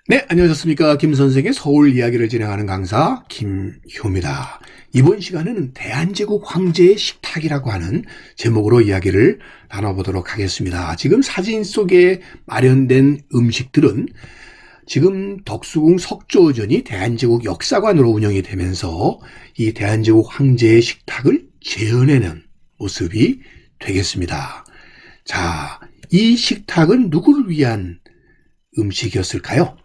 네, 안녕하셨습니까? 김 선생의 서울 이야기를 진행하는 강사 김효입니다. 이번 시간에는 대한제국 황제의 식탁이라고 하는 제목으로 이야기를 나눠보도록 하겠습니다. 지금 사진 속에 마련된 음식들은 지금 덕수궁 석조전이 대한제국 역사관으로 운영이 되면서 이 대한제국 황제의 식탁을 재현해낸 모습이 되겠습니다. 자, 이 식탁은 누구를 위한 음식이었을까요?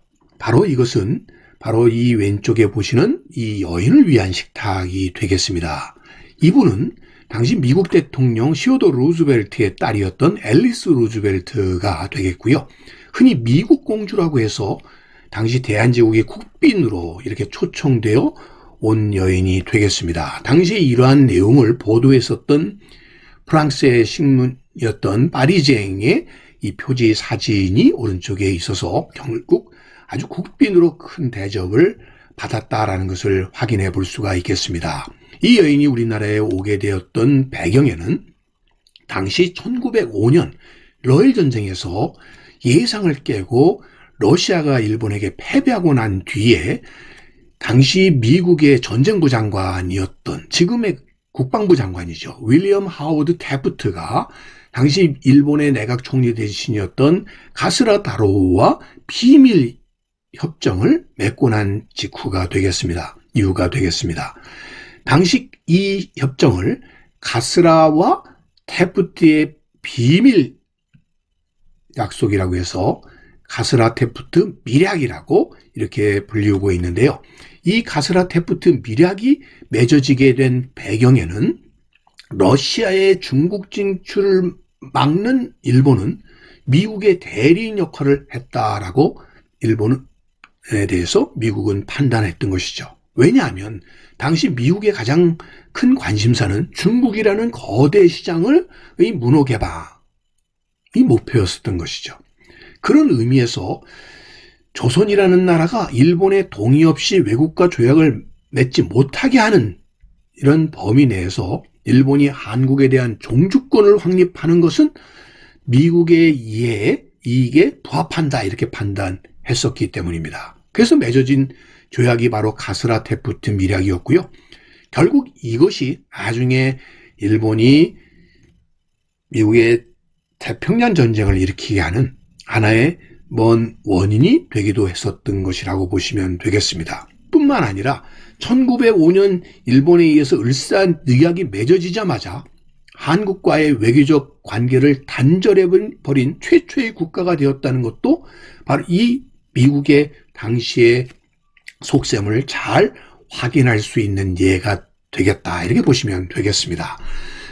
바로 이것은 바로 이 왼쪽에 보시는 이 여인을 위한 식탁이 되겠습니다. 이분은 당시 미국 대통령 시어도 루즈벨트의 딸이었던 앨리스 루즈벨트가 되겠고요. 흔히 미국 공주라고 해서 당시 대한제국의 국빈으로 이렇게 초청되어 온 여인이 되겠습니다. 당시 이러한 내용을 보도했었던 프랑스의 신문이었던 파리쟁의 이 표지 사진이 오른쪽에 있어서 결국 아주 국빈으로 큰 대접을 받았다라는 것을 확인해 볼 수가 있겠습니다. 이 여인이 우리나라에 오게 되었던 배경에는 당시 1905년 러일 전쟁에서 예상을 깨고 러시아가 일본에게 패배하고 난 뒤에 당시 미국의 전쟁부 장관이었던 지금의 국방부 장관이죠. 윌리엄 하워드 태프트가 당시 일본의 내각 총리 대신이었던 가스라 다로우와 비밀 협정을 맺고 난 직후가 되겠습니다. 이유가 되겠습니다. 당시 이 협정을 가스라와 태프트의 비밀 약속이라고 해서 가스라 태프트 밀약이라고 이렇게 불리우고 있는데요. 이 가스라 태프트 밀약이 맺어지게 된 배경에는 러시아의 중국 진출을 막는 일본은 미국의 대리인 역할을 했다라고 일본에 대해서 미국은 판단했던 것이죠. 왜냐하면 당시 미국의 가장 큰 관심사는 중국이라는 거대 시장의 문호 개방이 목표였었던 것이죠. 그런 의미에서 조선이라는 나라가 일본의 동의 없이 외국과 조약을 맺지 못하게 하는 이런 범위 내에서 일본이 한국에 대한 종주권을 확립하는 것은 미국의 이익에 부합한다 이렇게 판단했었기 때문입니다. 그래서 맺어진 조약이 바로 가스라 태프트 밀약이었고요. 결국 이것이 나중에 일본이 미국의 태평양 전쟁을 일으키게 하는 하나의 먼 원인이 되기도 했었던 것이라고 보시면 되겠습니다. 뿐만 아니라 1905년 일본에 의해서 을사늑약이 맺어지자마자 한국과의 외교적 관계를 단절해버린 최초의 국가가 되었다는 것도 바로 이 미국의 당시의 속셈을 잘 확인할 수 있는 예가 되겠다 이렇게 보시면 되겠습니다.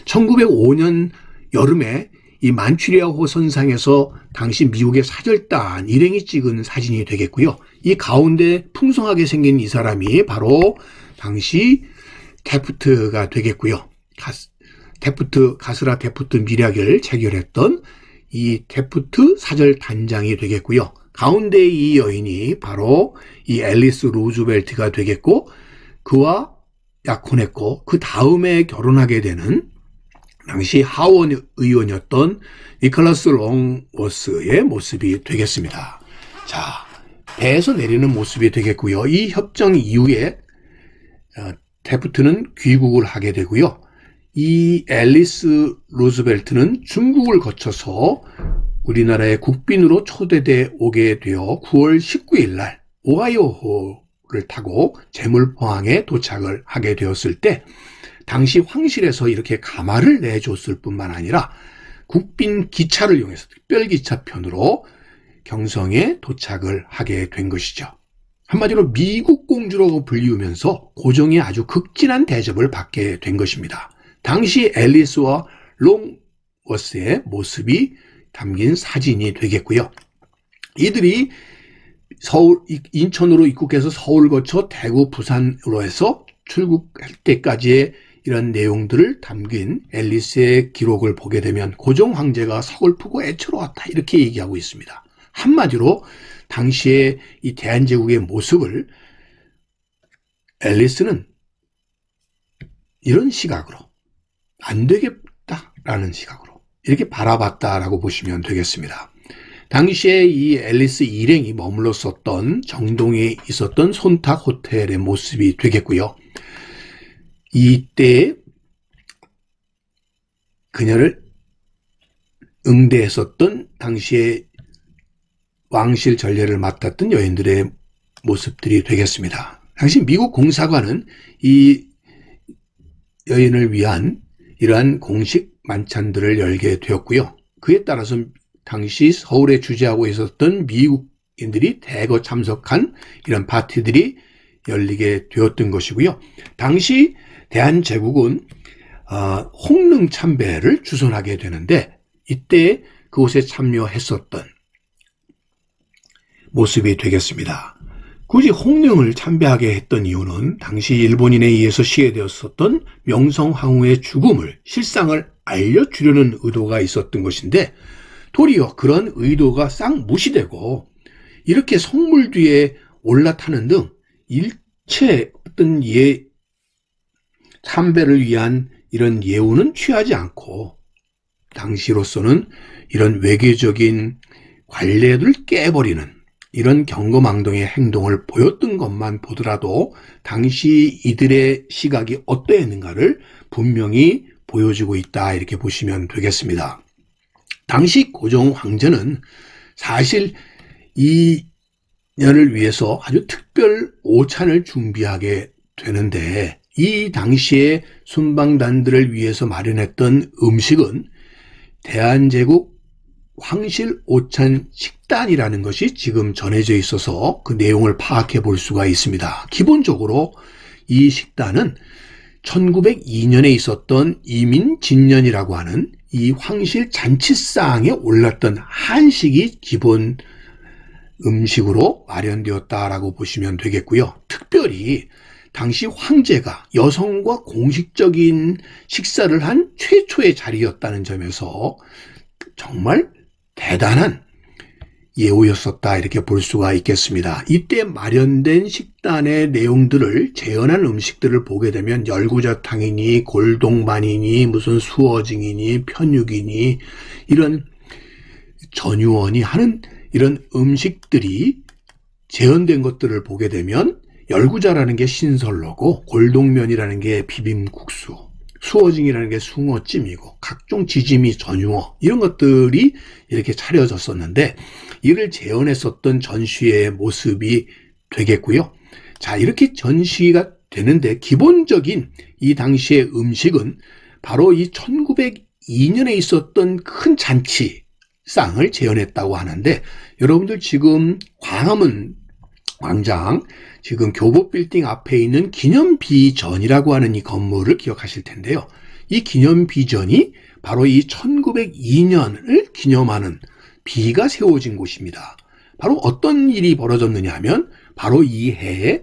1905년 여름에 이 만추리아호 선상에서 당시 미국의 사절단 일행이 찍은 사진이 되겠고요. 이 가운데 풍성하게 생긴 이 사람이 바로 당시 태프트가 되겠고요. 가스라 태프트 밀약을 체결했던 이 태프트 사절단장이 되겠고요. 가운데 이 여인이 바로 이 앨리스 루즈벨트가 되겠고 그와 약혼했고 그 다음에 결혼하게 되는 당시 하원 의원이었던 니콜라스 롱워스의 모습이 되겠습니다. 자, 배에서 내리는 모습이 되겠고요. 이 협정 이후에 태프트는 귀국을 하게 되고요. 이 앨리스 루즈벨트는 중국을 거쳐서 우리나라의 국빈으로 초대돼 오게 되어 9월 19일 날 오하이오호를 타고 제물포항에 도착을 하게 되었을 때 당시 황실에서 이렇게 가마를 내줬을 뿐만 아니라 국빈 기차를 이용해서 특별기차편으로 경성에 도착을 하게 된 것이죠. 한마디로 미국 공주라고 불리우면서 고종이 아주 극진한 대접을 받게 된 것입니다. 당시 앨리스와 롱워스의 모습이 담긴 사진이 되겠고요. 이들이 인천으로 입국해서 서울 거쳐 대구, 부산으로 해서 출국할 때까지의 이런 내용들을 담긴 앨리스의 기록을 보게 되면 고종 황제가 서글프고 애처로웠다 이렇게 얘기하고 있습니다. 한마디로 당시의 이 대한제국의 모습을 앨리스는 이런 시각으로 안 되겠다라는 시각으로 이렇게 바라봤다라고 보시면 되겠습니다. 당시에 이 앨리스 일행이 머물렀었던 정동에 있었던 손탁 호텔의 모습이 되겠고요. 이때 그녀를 응대했었던 당시에 왕실 전례를 맡았던 여인들의 모습들이 되겠습니다. 당시 미국 공사관은 이 여인을 위한 이러한 공식 만찬들을 열게 되었고요. 그에 따라서 당시 서울에 주재하고 있었던 미국인들이 대거 참석한 이런 파티들이 열리게 되었던 것이고요. 당시 대한제국은 홍릉 참배를 주선하게 되는데 이때 그곳에 참여했었던 모습이 되겠습니다. 굳이 홍릉을 참배하게 했던 이유는 당시 일본인에 의해서 시해되었었던 명성황후의 죽음을 실상을 알려주려는 의도가 있었던 것인데 도리어 그런 의도가 싹 무시되고 이렇게 성물 뒤에 올라타는 등 일체 어떤 참배를 위한 이런 예우는 취하지 않고 당시로서는 이런 외교적인 관례를 깨버리는 이런 경거망동의 행동을 보였던 것만 보더라도 당시 이들의 시각이 어떠했는가를 분명히 보여주고 있다 이렇게 보시면 되겠습니다. 당시 고종 황제는 사실 이 년을 위해서 아주 특별 오찬을 준비하게 되는데 이 당시에 순방단들을 위해서 마련했던 음식은 대한제국 황실 오찬 식단이라는 것이 지금 전해져 있어서 그 내용을 파악해 볼 수가 있습니다. 기본적으로 이 식단은 1902년에 있었던 이민진년이라고 하는 이 황실 잔치상에 올랐던 한식이 기본 음식으로 마련되었다라고 보시면 되겠고요. 특별히 당시 황제가 여성과 공식적인 식사를 한 최초의 자리였다는 점에서 정말 대단한 예우였었다 이렇게 볼 수가 있겠습니다. 이때 마련된 식단의 내용들을 재현한 음식들을 보게 되면 열구젓탕이니 골동반이니 무슨 수어징이니 편육이니 이런 전유원이 하는 이런 음식들이 재현된 것들을 보게 되면 열구자라는 게 신설로고 골동면이라는 게 비빔국수, 수어징이라는 게 숭어찜이고 각종 지짐이 전유어 이런 것들이 이렇게 차려졌었는데 이를 재현했었던 전시의 모습이 되겠고요. 자, 이렇게 전시가 되는데 기본적인 이 당시의 음식은 바로 이 1902년에 있었던 큰 잔치상을 재현했다고 하는데 여러분들 지금 광화문 광장 지금 교보빌딩 앞에 있는 기념비전이라고 하는 이 건물을 기억하실 텐데요. 이 기념비전이 바로 이 1902년을 기념하는 비가 세워진 곳입니다. 바로 어떤 일이 벌어졌느냐 하면 바로 이 해에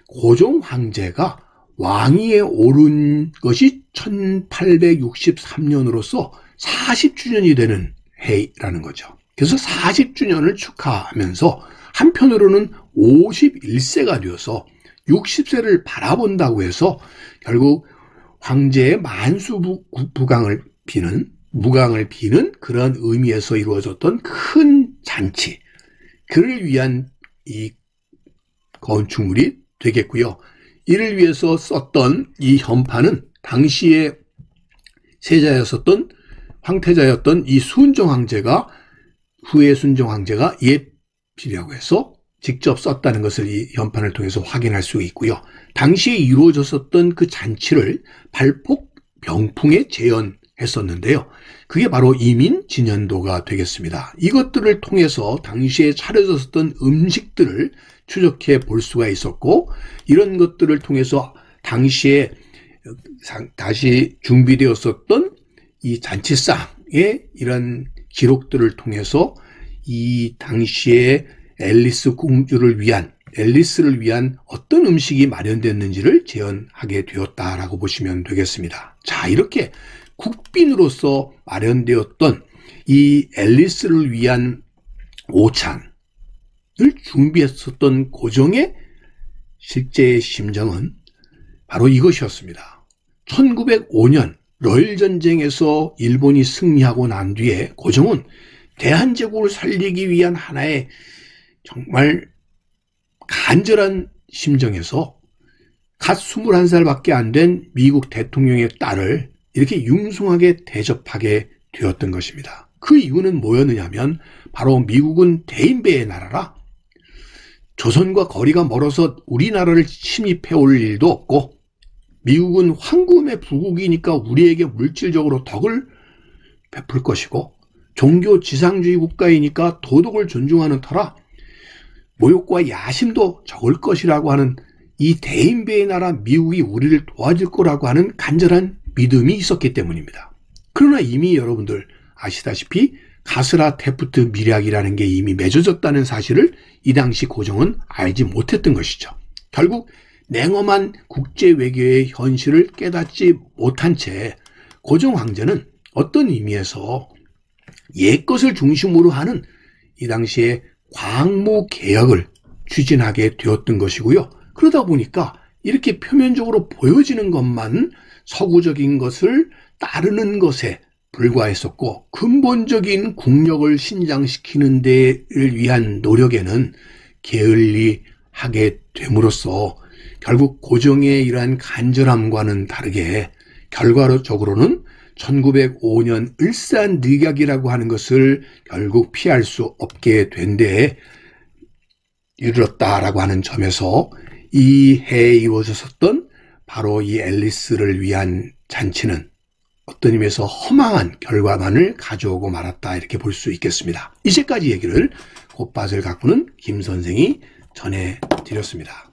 고종 황제가 왕위에 오른 것이 1863년으로서 40주년이 되는 해라는 거죠. 그래서 40주년을 축하하면서 한편으로는 51세가 되어서 60세를 바라본다고 해서 결국 황제의 만수부강을 비는 무강을 비는 그런 의미에서 이루어졌던 큰 잔치, 그를 위한 이 건축물이 되겠고요. 이를 위해서 썼던 이 현판은 당시에 세자였었던 황태자였던 이 순종 황제가 후에 순종 황제가 예필이라고 해서 직접 썼다는 것을 이 현판을 통해서 확인할 수 있고요. 당시에 이루어졌었던 그 잔치를 발폭 병풍에 재현했었는데요. 그게 바로 이민진년도가 되겠습니다. 이것들을 통해서 당시에 차려졌었던 음식들을 추적해 볼 수가 있었고 이런 것들을 통해서 당시에 다시 준비되었었던 이 잔치상의 이런 기록들을 통해서 이 당시에 앨리스를 위한 어떤 음식이 마련됐는지를 재현하게 되었다라고 보시면 되겠습니다. 자, 이렇게 국빈으로서 마련되었던 이 앨리스를 위한 오찬을 준비했었던 고종의 실제의 심정은 바로 이것이었습니다. 1905년 러일전쟁에서 일본이 승리하고 난 뒤에 고종은 대한제국을 살리기 위한 하나의 정말 간절한 심정에서 갓 21살밖에 안 된 미국 대통령의 딸을 이렇게 융숭하게 대접하게 되었던 것입니다. 그 이유는 뭐였느냐면 바로 미국은 대인배의 나라라 조선과 거리가 멀어서 우리나라를 침입해 올 일도 없고 미국은 황금의 부국이니까 우리에게 물질적으로 덕을 베풀 것이고 종교 지상주의 국가이니까 도덕을 존중하는 터라 모욕과 야심도 적을 것이라고 하는 이 대인배의 나라 미국이 우리를 도와줄 거라고 하는 간절한 믿음이 있었기 때문입니다. 그러나 이미 여러분들 아시다시피 가스라 테프트 밀약이라는 게 이미 맺어졌다는 사실을 이 당시 고종은 알지 못했던 것이죠. 결국 냉엄한 국제 외교의 현실을 깨닫지 못한 채 고종 황제는 어떤 의미에서 옛것을 중심으로 하는 이 당시에 광무 개혁을 추진하게 되었던 것이고요. 그러다 보니까 이렇게 표면적으로 보여지는 것만 서구적인 것을 따르는 것에 불과했었고 근본적인 국력을 신장시키는 데를 위한 노력에는 게을리하게 됨으로써 결국 고종의 이러한 간절함과는 다르게 결과적으로는 1905년 을사늑약이라고 하는 것을 결국 피할 수 없게 된 데에 이르렀다라고 하는 점에서 이 해에 이루어졌었던 바로 이 앨리스를 위한 잔치는 어떤 의미에서 허망한 결과만을 가져오고 말았다 이렇게 볼 수 있겠습니다. 이제까지 얘기를 곧밭을 가꾸는 김 선생이 전해드렸습니다.